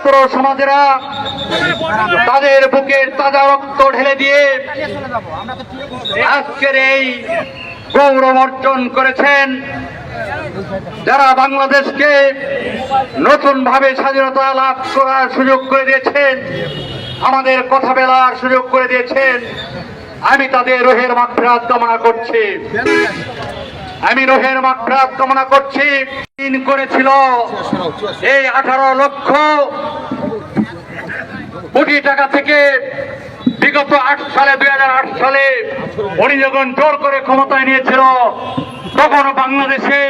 ছাত্র সমাজেরা তাদের বুকের তাজা রক্ত ঢেলে দিয়ে আজকের এই গৌরব অর্জন করেছেন, যারা বাংলাদেশকে নতুন ভাবে স্বাধীনতা লাভ করার সুযোগ করে দিয়েছেন, আমাদের কথা বলার সুযোগ করে দিয়েছেন। আমি তাদের রুহের মাগফিরাত কামনা করছি। আমি রুহের মাগফিরাত কামনা করছি। দিন করেছিল এই 18 লক্ষ কোটি টাকা থেকে বিগত 2008 সালে উনি যখন জোর করে ক্ষমতায় নিয়েছিল, তখন বাংলাদেশে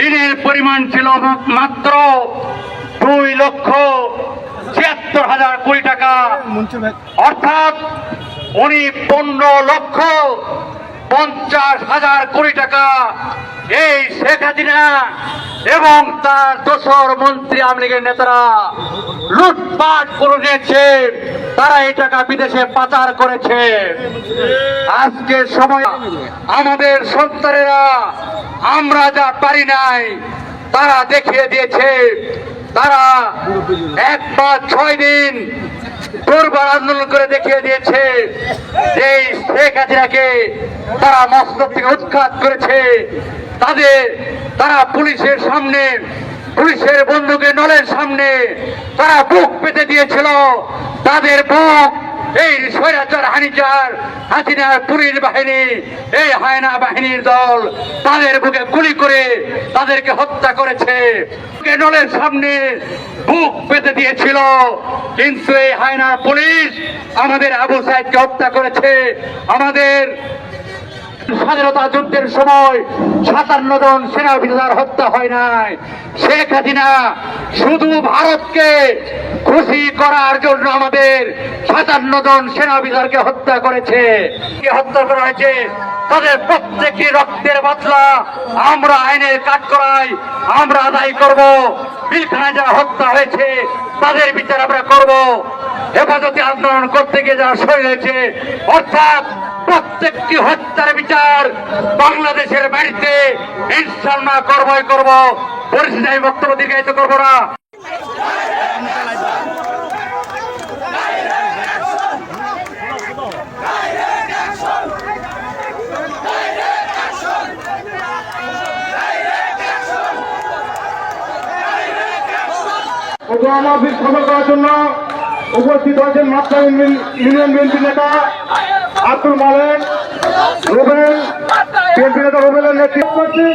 ঋণের পরিমাণ ছিল মাত্র 2,76,000 কোটি টাকা, অর্থাৎ উনি 15,50,000 কোটি টাকা এই শেখ হাসিনা এবং তার দোসর মন্ত্রী আওয়ামী লীগের নেতারা লুটপাট করে নিয়েছে। তারা এই টাকা বিদেশে পাচার করেছে। আজকের সময় আমাদের সন্তানেরা আমরা যা পারি নাই তারা দেখিয়ে দিয়েছে। তারা 1 মাস 6 দিন দুর্বার আন্দোলন করে দেখিয়ে দিয়েছে যে শেখ হাসিনাকে তারা মস্তক থেকে উৎখাত করেছে। তারা পুলিশের সামনে, পুলিশের বন্দুকের নলের সামনে তারা বুক পেতে দিয়েছিল। তাদের বুক এই স্বৈরাচার হাসিনার পুলিশ বাহিনী, এই হায়না বাহিনীর দল তাদের বুকে গুলি করে তাদেরকে হত্যা করেছে। নলের সামনে বুক পেতে দিয়েছিল, কিন্তু এই হায়নার পুলিশ আমাদের আবু সাইদকে হত্যা করেছে। আমাদের স্বাধীনতা যুদ্ধের সময় 57 জন সেনা অফিসার হত্যা হয় নাই। শেখ হাসিনা শুধু ভারতকে খুশি করার জন্য আমাদের 57 জন সেনা অফিসারকে হত্যা করেছে। হত্যা করা হয়েছে, তাদের প্রত্যেকটি রক্তের বদলা আমরা আইনের কাঠগড়ায় আমরা আদায় করব। পিলখানায় যারা হত্যা হয়েছে তাদের বিচার আমরা করব। হেফাজতে আন্দোলন করতে গিয়ে যারা শহীদ হয়েছে, অর্থাৎ প্রত্যেকটি হত্যার বিচার বাংলাদেশের বাড়িতে ইনশাআল্লাহ করবই করব। পরিস্থিতি আমি বক্তব্য দীর্ঘায়িত করবো না। সফল করার জন্য উপস্থিত হয়েছেন মাত্রা ইউনিয়ন বিএনপি নেতা আব্দুল মালেক রুবেল, বিএনপি নেতা রুবেলের নেতৃত্ব করছি।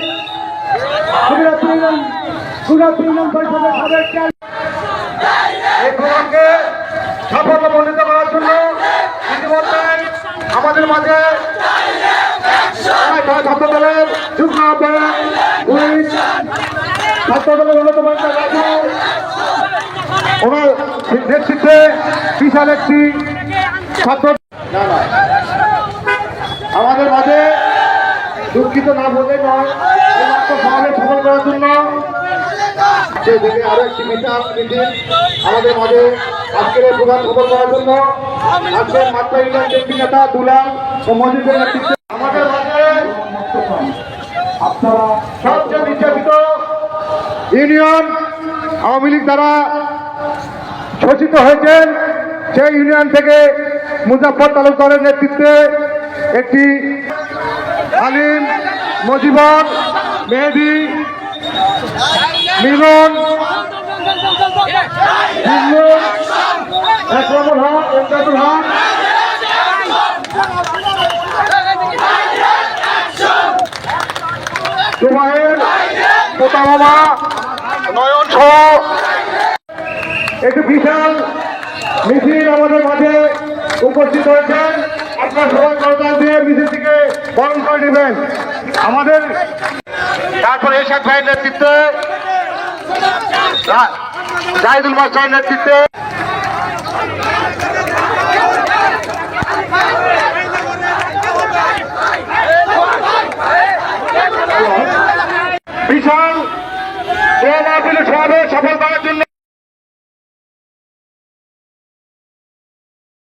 এই প্রোগ্রামকে সাফল্যমণ্ডিত করার জন্য ইতিমধ্যে আমাদের মাঝে ছাত্র দলের যুগ্ম আহ্বায়ক, ছাত্র দলের অন্যতম ওনার নেতৃত্বে বিশাল একটি ছাত্র আমাদের মাঝে দুঃখিত না বলে নয়, সমাবেশ সফল করার জন্য আরো একটি বিশাল মিছিল আমাদের মাঝে আজকের এই প্রোগ্রাম সফল করার জন্য আজকের মাত্রা ইউনিয়ন বিএনপি নেতা দুলাল ও মজিদের নেতৃত্বে আমাদের মাঝে আপনারা সবচেয়ে নির্যাতিত ইউনিয়ন আওয়ামী লীগ দ্বারা শোষিত হয়েছেন সেই ইউনিয়ন থেকে মুজাফফর তালুকদারের নেতৃত্বে একটি আলিম, মজিবর, মেহেদি, মিলন, একরামুল হক, এমদাদুল হক, জুবায়ের, মোতামামা, নয়ন সহ একটি বিশাল মিছিল আমাদের মাঝে উপস্থিত হয়েছেন। আপনার সবাই করতাল দিয়ে মিছিলটিকে বরণ করে নেবেন। আমাদের তারপরে এরশাদ ভাইয়ের নেতৃত্বে, জাহিদুল মাস্টারের নেতৃত্বে বিশাল সমাবেশ সফল